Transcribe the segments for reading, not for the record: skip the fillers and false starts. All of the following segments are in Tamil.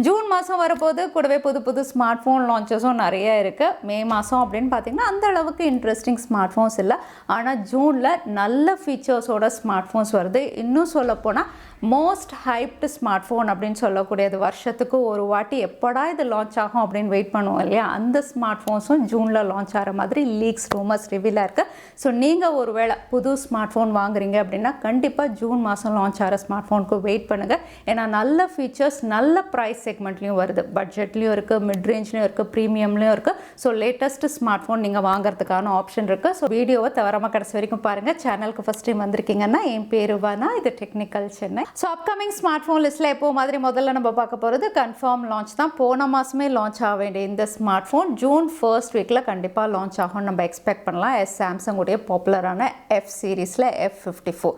ஜூன் மாதம் வரப்போது கூடவே புது ஸ்மார்ட் ஃபோன் லான்ச்சஸும் நிறைய இருக்குது. மே மாதம் அப்படின்னு பார்த்தீங்கன்னா அந்த அளவுக்கு இன்ட்ரெஸ்டிங் ஸ்மார்ட் ஃபோன்ஸ் இல்லை. ஆனால் ஜூனில் நல்ல ஃபீச்சர்ஸோட ஸ்மார்ட் ஃபோன்ஸ் வருது. இன்னும் சொல்லப்போனால் மோஸ்ட் ஹைப்டு ஸ்மார்ட் ஃபோன் அப்படின்னு சொல்லக்கூடியது. வருஷத்துக்கு ஒரு வாட்டி எப்படா இது லான்ச் ஆகும் அப்படின்னு வெயிட் பண்ணுவோம் இல்லையா, அந்த ஸ்மார்ட் ஃபோன்ஸும் ஜூனில் லான்ச் ஆகிற மாதிரி லீக்ஸ் ரூமர்ஸ் ரிவீலாக இருக்குது. ஸோ நீங்கள் ஒரு வேளை புது ஸ்மார்ட் ஃபோன் வாங்குறீங்க அப்படின்னா கண்டிப்பாக ஜூன் மாதம் லான்ச் ஆகிற ஸ்மார்ட் ஃபோனுக்கு வெயிட் பண்ணுங்கள். ஏன்னா நல்ல ஃபீச்சர்ஸ் நல்ல ப்ரைஸ் செக்மெண்ட்லேயும் வருது. பட்ஜெட்லேயும் இருக்குது, மிட் ரேஞ்ச்லேயும் இருக்குது, ப்ரீமியம்லேயும் இருக்குது. ஸோ லேட்டஸ்ட் ஸ்மார்ட் ஃபோன் நீங்கள் வாங்குறதுக்கான ஆப்ஷன் இருக்குது. ஸோ வீடியோவை தவறாமல் கடைசி வரைக்கும் பாருங்கள். சேனலுக்கு ஃபஸ்ட் டைம் வந்திருக்கீங்கன்னா என் பேர் வானா, இது technical Chennai. So upcoming smart phone லிஸ்ட்டில் எப்போ மாதிரி முதல்ல நம்ம பார்க்க போகிறது கன்ஃபார்ம் லான்ச் தான். போன மாதமே லான்ச் ஆக வேண்டிய இந்த ஸ்மார்ட் ஃபோன் ஜூன் ஃபர்ஸ்ட் வீக்கில் கண்டிப்பாக லான்ச் ஆகும் நம்ம எக்ஸ்பெக்ட் பண்ணலாம். சாம்சங் உடைய பாப்புலரான F சீரீஸில் F54.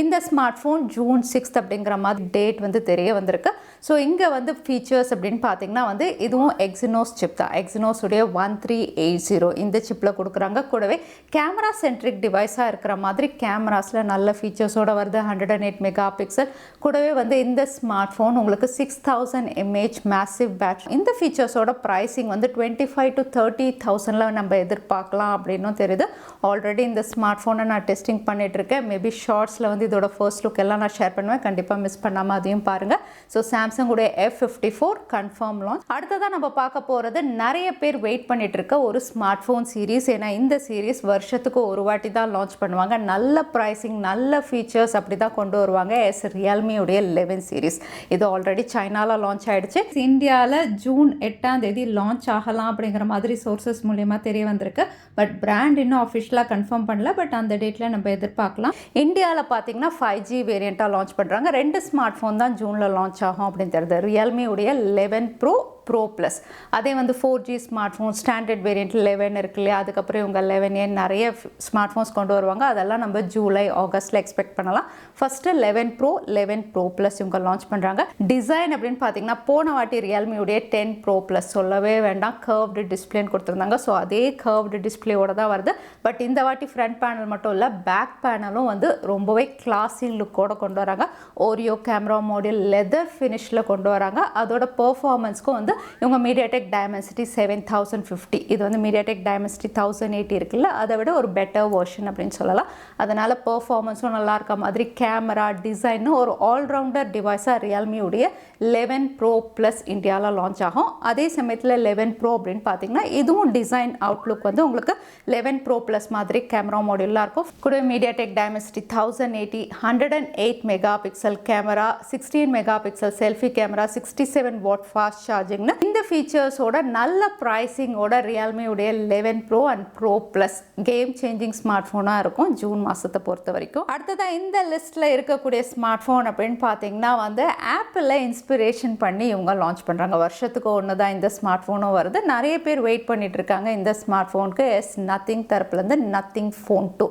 இந்த ஸ்மார்ட் ஃபோன் ஜூன் 6 அப்படிங்கிற மாதிரி டேட் வந்து தெரிய வந்திருக்கு. ஸோ இங்கே வந்து ஃபீச்சர்ஸ் அப்படின்னு பார்த்தீங்கன்னா வந்து இதுவும் எக்ஸினோஸ் சிப் தான். எக்ஸினோஸ் உடைய 1380 இந்த சிப்பில் கொடுக்குறாங்க. கூடவே கேமரா சென்ட்ரிக் டிவைஸாக இருக்கிற மாதிரி கேமராஸில் நல்ல ஃபீச்சர்ஸோடு வருது. 108 மெகா பிக்சல். கூடவே வந்து இந்த ஸ்மார்ட் ஃபோன் உங்களுக்கு 6000 mAh மேசிவ் பேட்டரி. இந்த ஃபீச்சர்ஸோட ப்ரைஸிங் வந்து 25,000 to 30,000 நம்ம எதிர்பார்க்கலாம் அப்படின்னும் தெரியுது. ஆல்ரெடி இந்த ஸ்மார்ட் ஃபோனை நான் டெஸ்டிங் பண்ணிட்டு இருக்கேன். மேபி ஷார்ட்ஸில் வந்து இதோட ஃபர்ஸ்ட் லுக் எல்லாம் நான் ஷேர் பண்ணுவேன். கண்டிப்பாக மிஸ் பண்ணாமல் அதையும் பாருங்கள். ஸோ சாம்சங் உடைய F54 கன்ஃபார்ம் லான்ச். அடுத்ததான் நம்ம பார்க்க போகிறது நிறைய பேர் வெயிட் பண்ணிட்டு இருக்க ஒரு ஸ்மார்ட் ஃபோன் சீரீஸ். ஏன்னா இந்த சீரீஸ் வருஷத்துக்கு ஒரு வாட்டி தான் லான்ச் பண்ணுவாங்க. நல்ல ப்ரைஸிங் நல்ல ஃபீச்சர்ஸ் அப்படி தான் கொண்டு வருவாங்க. Realme உடைய 11 சீரீஸ். இது ஆல்ரெடி சைனாவில் லான்ச் ஆகிடுச்சு. இந்தியாவில் ஜூன் 8 லான்ச் ஆகலாம் அப்படிங்கிற மாதிரி சோர்சஸ் மூலியமாக தெரிய வந்திருக்கு. பட் பிராண்ட் இன்னும் அஃபிஷியலாக கன்ஃபார்ம் பண்ணல. பட் அந்த டேட்டில் நம்ம எதிர்பார்க்கலாம். இந்தியாவில் பார்த்தீங்கன்னா 5G வேரியண்ட்டாக லான்ச் பண்ணுறாங்க. 2 ஸ்மார்ட் ஃபோன் தான் ஜூனில் லான்ச் ஆகும் அப்படின்னு தெரியுது. Realme உடைய 11 Pro Plus. அதே வந்து 4G smart phone standard variant 11 இருக்கு இல்லையா, அதுக்கப்புறம் இவங்க 11A நிறைய ஸ்மார்ட் ஃபோன்ஸ் கொண்டு வருவாங்க. அதெல்லாம் நம்ம ஜூலை ஆகஸ்ட்டில் எக்ஸ்பெக்ட் பண்ணலாம். ஃபஸ்ட்டு 11 Pro 11 Pro Plus இவங்க லான்ச் பண்ணுறாங்க. டிசைன் அப்படின்னு பார்த்தீங்கன்னா போன வாட்டி Realme உடைய 10 Pro Plus சொல்லவே வேண்டாம், கர்வ்டு டிஸ்பிளேன்னு கொடுத்துருந்தாங்க. ஸோ அதே கர்வ்டு டிஸ்பிளேயோட தான் வருது. பட் இந்த வாட்டி ஃப்ரண்ட் பேனல் மட்டும் இல்லை, பேக் பேனலும் வந்து ரொம்பவே கிளாஸி லுக்கோட கொண்டு வராங்க. ஓரியோ கேமரா மாடியூல் லெதர் ஃபினிஷில் கொண்டு வராங்க. அதோட பெர்ஃபார்மன்ஸ்க்கும் வந்து இவங்க மீடியாடெக் டைமென்சிட்டி 7050, இது வந்து மீடியாடெக் டைமென்சிட்டி 1080 இருக்குல்ல, அதை விட ஒரு பெட்டர் வெர்ஷன் அப்படின்னு சொல்லலாம். அதனால் பெர்ஃபார்மன்ஸும் நல்லா இருக்க மாதிரி கேமரா டிசைன்னு ஒரு ஆல்ரவுண்டர் டிவைஸாக Realme உடைய 11 Pro Plus இந்தியாவில் லான்ச் ஆகும். அதே சமயத்தில் 11 Pro அப்படின்னு பார்த்தீங்கன்னா இதுவும் டிசைன் அவுட்லுக் வந்து உங்களுக்கு 11 Pro Plus மாதிரி கேமரா மாடியூலாக இருக்கும். கூட MediaTek Dimensity 1080, 108 mega pixel camera, 16 mega pixel selfie camera, 67 watt fast charging. இந்த ஃபீச்சர்ஸோட நல்ல ப்ரைஸிங்கோட Realme உடைய 11 Pro and Pro Plus game changing smart ஃபோனாக இருக்கும் ஜூன் மாதத்தை பொறுத்த வரைக்கும். அடுத்ததான் இந்த லிஸ்ட்டில் இருக்கக்கூடிய ஸ்மார்ட் ஃபோன் அப்படின்னு பார்த்தீங்கன்னா வந்து ஆப்பிளில் இன்ஸ்பிரேஷன் பண்ணி இவங்க லான்ச் பண்ணுறாங்க. வருஷத்துக்கு ஒன்று தான் இந்த ஸ்மார்ட் ஃபோனும் வருது. நிறைய பேர் வெயிட் பண்ணிட்டு இருக்காங்க இந்த ஸ்மார்ட் ஃபோனுக்கு. நத்திங் தரப்புலேருந்து நத்திங் ஃபோன் 2.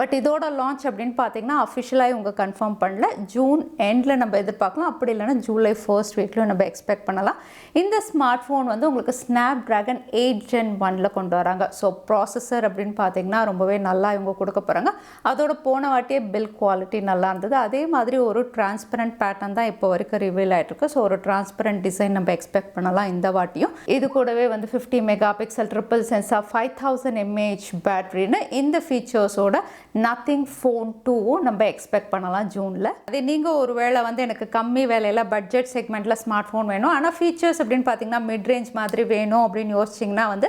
பட் இதோட லான்ச் அப்படின்னு பார்த்தீங்கன்னா அஃபிஷியலாக இவங்க கன்ஃபார்ம் பண்ணல. ஜூன் எண்டில் நம்ம எதிர்பார்க்கலாம். அப்படி இல்லைன்னா ஜூலை ஃபர்ஸ்ட் வீக்லையும் நம்ம எக்ஸ்பெக்ட் பண்ணலாம். இந்த ஸ்மார்ட் ஃபோன் வந்து உங்களுக்கு Snapdragon 8 Gen 1 கொண்டு வராங்க. ஸோ ப்ராசஸர் அப்படின்னு பார்த்தீங்கன்னா ரொம்பவே நல்லா இவங்க கொடுக்க போகிறாங்க. அதோட போன வாட்டியே பில்ட் குவாலிட்டி நல்லா இருந்தது. அதே மாதிரி ஒரு டிரான்ஸ்பரண்ட் பேட்டர்ன் தான் இப்போ வரைக்கும் ரிவீல் ஆகிட்டு இருக்கு. ஸோ ஒரு டிரான்ஸ்பரண்ட் டிசைன் நம்ம எக்ஸ்பெக்ட் பண்ணலாம் இந்த வாட்டியும். இது கூடவே வந்து 50 mega pixel triple sensor, 5000 mAh பேட்டரின்னு இந்த ஃபீச்சர்ஸோட நத்திங் ஃபோன் 2வும் நம்ம எக்ஸ்பெக்ட் பண்ணலாம் ஜூனில். அதே நீங்கள் ஒரு வேளை வந்து எனக்கு கம்மி வேலையில் பட்ஜெட் செக்மெண்ட்டில் ஸ்மார்ட் ஃபோன் வேணும், ஆனால் ஃபீச்சர்ஸ் அப்படின்னு பார்த்தீங்கன்னா மிட் ரேஞ்ச் மாதிரி வேணும் அப்படின்னு யோசிச்சிங்கன்னா வந்து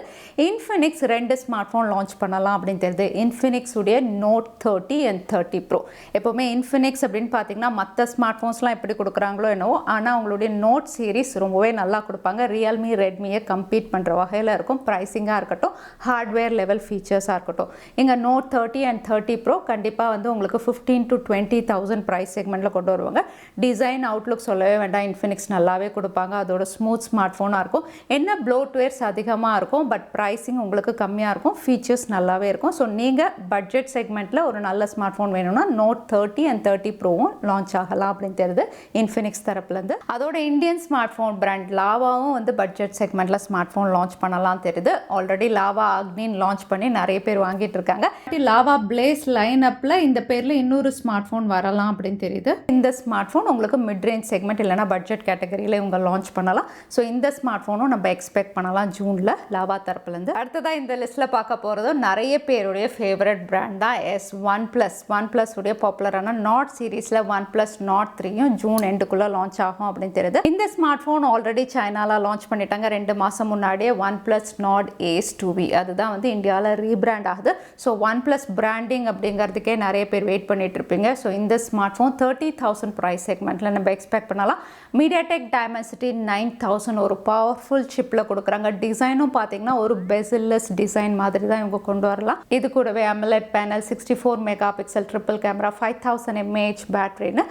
Infinix 2 ஸ்மார்ட் ஃபோன் லான்ச் பண்ணலாம் அப்படின்னு தெரியுது. Infinix உடைய Note 30 and 30 Pro. எப்போவுமே Infinix அப்படின்னு பார்த்தீங்கன்னா மற்ற ஸ்மார்ட் ஃபோன்ஸ்லாம் எப்படி கொடுக்குறாங்களோ என்னவோ, ஆனால் அவங்களுடைய நோட் சீரீஸ் ரொம்பவே நல்லா கொடுப்பாங்க. Realme ரெட்மியை கம்பீட் பண்ணுற வகையில் இருக்கும். ப்ரைஸிங்காக இருக்கட்டும், ஹார்ட்வேர் லெவல் ஃபீச்சர்ஸாக இருக்கட்டும். இங்கே Note 30 and 30 Pro கண்டிப்பாக வந்து உங்களுக்கு 15,000 to 20,000 ப்ரைஸ் செக்மெண்ட்டில் கொண்டு வருவாங்க. டிசைன் அவுட்லுக் சொல்லவே வேண்டாம், Infinix நல்லாவே கொடுப்பாங்க. அதோட ஸ்மூத் ஸ்மார்ட் ஃபோனாக இருக்கும். என்ன ப்ளோட்வேர்ஸ் அதிகமாக இருக்கும், பட் ப்ரைஸிங் உங்களுக்கு கம்மியாக இருக்கும், ஃபீச்சர்ஸ் நல்லாவே இருக்கும். ஸோ நீங்கள் பட்ஜெட் செக்மெண்ட்டில் ஒரு நல்ல ஸ்மார்ட் ஃபோன் வேணும்னா நோட் 30 அண்ட் 30 ப்ரோவும் லான்ச் ஆகலாம் அப்படின்னு தெரியுது இன்ஃபினிக்ஸ் தரப்புலேருந்து. அதோட இந்தியன் ஸ்மார்ட் ஃபோன் பிராண்ட் லாவாவும் வந்து பட்ஜெட் செக்மெண்ட்டில் ஸ்மார்ட் ஃபோன் லான்ச் பண்ணலாம் தெரியுது. ஆல்ரெடி லாவா அக்னின் லான்ச் பண்ணி நிறைய பேர் வாங்கிட்டு இருக்காங்க. லாவா பிளேஸ் லைன் அப்பில் இந்த பேரில் இன்னொரு ஸ்மார்ட் ஃபோன் வரலாம் அப்படின்னு தெரியுது. இந்த ஸ்மார்ட் ஃபோன் உங்களுக்கு மிட் ரேஞ்ச் செக்மெண்ட் இல்லைனா பட்ஜெட் கேட்டகரியில் இவங்க லான்ச் பண்ணலாம். ஸோ இந்த ஸ்மார்ட் ஃபோனும் நம்ம எக்ஸ்பெக்ட் பண்ணலாம் ஜூனில் லாவா தரப்புலேருந்து. அடுத்ததாக இந்த லிஸ்ட்டில் பார்க்க போகிறதும் நிறைய பேருடைய ஃபேவரட் பிராண்ட் தான் ஒன் ப்ளஸ் உடைய பாப்புலரான நாட் சீரீஸில் OnePlus Nord 3யும் ஜூன் எண்டுக்குள்ளே லான்ச் ஆகும் அப்படின்னு தெரியுது. இந்த ஸ்மார்ட் ஃபோன் ஆல்ரெடி சைனாவில் லான்ச் பண்ணிட்டாங்க 2 மாதம் முன்னாடியே. OnePlus Nord Ace 2V அதுதான் வந்து இந்தியாவில் ரீபிராண்ட் ஆகுது. ஸோ OnePlus பிராண்டிங் அப்படிங்கிறதுக்கே நிறைய பேர் வெயிட் பண்ணிட்டு இருப்பீங்க. ஸோ இந்த ஸ்மார்ட் ஃபோன் 30,000 ப்ரைஸ் செக்மெண்ட்டில் நம்ம எக்ஸ்பெக்ட் பண்ணலாம். MediaTek Dimensity 9000 ஒரு பவர்ஃபுல் சிப்பில் கொடுக்குறாங்க. டிசைனும் பார்த்தீங்கன்னா ஒரு பெசில்லெஸ் டிசைன் மாதிரி தான் இவங்க கொண்டு வரலாம். இது கூடவே AMOLED panel, 64 mega pixel triple camera, 5000 mAh பேட்டரின்னு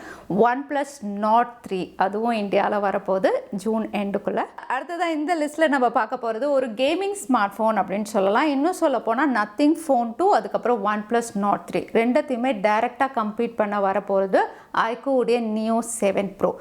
OnePlus Nord 3 அதுவும் இந்தியாவில் வரப்போகுது ஜூன் எண்டுக்குள்ளே. அடுத்ததான் இந்த லிஸ்ட்டில் நம்ம பார்க்க போகிறது ஒரு கேமிங் ஸ்மார்ட் ஃபோன் அப்படின்னு சொல்லலாம். இன்னும் சொல்ல போனால் நத்திங் ஃபோன் 2 அதுக்கப்புறம் OnePlus Nord 3 ரெண்டுத்தையுமே டைரெக்டாக கம்பீட் பண்ண வரப்போகிறது iQOO உடைய Neo 7 Pro.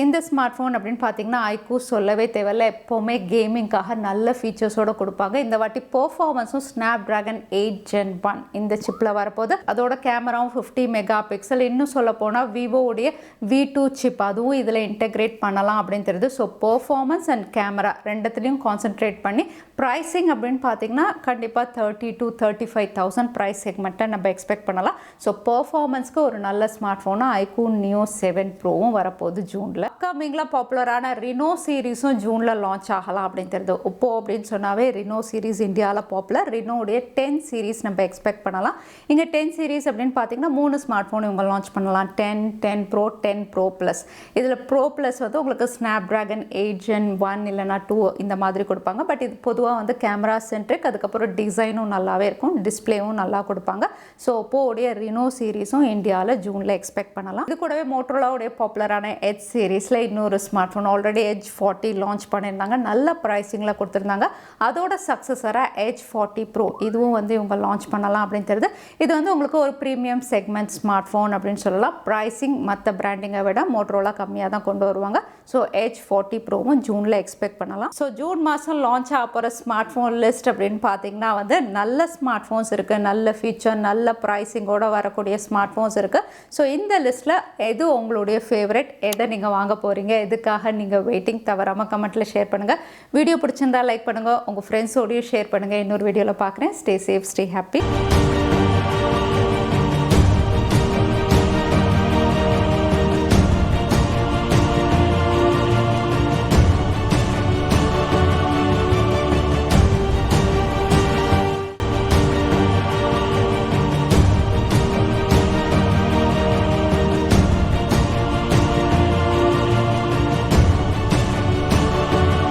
இந்த ஸ்மார்ட் ஃபோன் அப்படின்னு பார்த்தீங்கன்னா iQOO சொல்லவே தேவையில்லை, எப்போவுமே கேமிங்காக நல்ல ஃபீச்சர்ஸோடு கொடுப்பாங்க. இந்த வாட்டி பெர்ஃபார்மன்ஸும் Snapdragon 8 Gen 1 இந்த சிப்பில் வரப்போகுது. அதோட கேமராவும் 50 மெகா பிக்சல். இன்னும் சொல்ல போனால் விவோ உடைய V2 சிப் அதுவும் இதில் இன்டெகிரேட் பண்ணலாம் அப்படின்னு தெரியுது. ஸோ பெர்ஃபார்மன்ஸ் அண்ட் கேமரா ரெண்டுத்துலையும் கான்சென்ட்ரேட் பண்ணி ப்ரைஸிங் அப்படின்னு பார்த்தீங்கன்னா கண்டிப்பாக 30,000 to 35,000 ப்ரைஸ் செக்மெண்ட்டை நம்ம எக்ஸ்பெக்ட் பண்ணலாம். ஸோ பெர்ஃபார்மன்ஸ்க்கு ஒரு நல்ல ஸ்மார்ட் ஃபோனாக iQOO Neo 7 Proவும் வரப்போகுது ஜூனில். அப்கமிங்கில் பாப்புலரான ரினோ சீரீஸும் ஜூனில் லான்ச் ஆகலாம் அப்படின்னு தெரியுது. ஒப்போ அப்படின்னு சொன்னாவே ரினோ சீரீஸ் இந்தியாவில் பாப்புலர். ரினோடைய 10 சீரீஸ் நம்ம எக்ஸ்பெக்ட் பண்ணலாம். இங்கே 10 சீரீஸ் அப்படின்னு பார்த்தீங்கன்னா 3 ஸ்மார்ட் ஃபோன் இவங்க லான்ச் பண்ணலாம். 10 Pro, 10 Pro Plus. இதில் Pro Plus வந்து உங்களுக்கு Snapdragon 8 Gen 1 இல்லைனா 2 இந்த மாதிரி கொடுப்பாங்க. பட் இது பொதுவாக வந்து கேமரா சென்ட்ரிக், அதுக்கப்புறம் டிசைனும் நல்லாவே இருக்கும், டிஸ்பிளேவும் நல்லா கொடுப்பாங்க. ஸோ ஒப்போடைய ரினோ சீரீஸும் இந்தியாவில் ஜூனில் எக்ஸ்பெக்ட் பண்ணலாம். இது கூடவே மோட்டோரோலாவுடைய பாப்புலரான எட்ஜ் சீரீஸில் இன்னொரு smart phone already Edge 40 launch பண்ணியிருந்தாங்க. நல்ல ப்ரைஸிங்கில் கொடுத்துருந்தாங்க. அதோட சக்ஸஸராக Edge 40 Pro இதுவும் வந்து இவங்க லான்ச் பண்ணலாம் அப்படின்னு தெரியுது. இது வந்து உங்களுக்கு ஒரு ப்ரீமியம் செக்மெண்ட் ஸ்மார்ட் ஃபோன் அப்படின்னு சொல்லலாம். ப்ரைஸிங் மற்ற பிராண்டிங்கை விட மோட்டோரோலா கம்மியாக தான் கொண்டு வருவாங்க. ஸோ Edge 40 Proவும் ஜூனில் எக்ஸ்பெக்ட் பண்ணலாம். ஸோ ஜூன் மாதம் லான்ச் ஆக போகிற ஸ்மார்ட் ஃபோன் லிஸ்ட் அப்படின்னு பார்த்தீங்கன்னா வந்து நல்ல ஸ்மார்ட் ஃபோன்ஸ் இருக்குது, நல்ல ஃபீச்சர், நல்ல ப்ரைஸிங்கோடு வரக்கூடிய ஸ்மார்ட் ஃபோன்ஸ் இருக்குது. ஸோ இந்த லிஸ்ட்டில் எது உங்களுடைய ஃபேவரட், எதை நீங்கள் வாங்க போகிறீங்க, எதுக்காக நீங்கள் வெயிட்டிங், தவறாமல் கமெண்ட்டில் ஷேர் பண்ணுங்கள். வீடியோ பிடிச்சிருந்தா லைக் பண்ணுங்கள், உங்கள் ஃப்ரெண்ட்ஸோடையும் ஷேர் பண்ணுங்கள். இன்னொரு வீடியோவில் பார்க்குறேன். Stay safe, stay happy.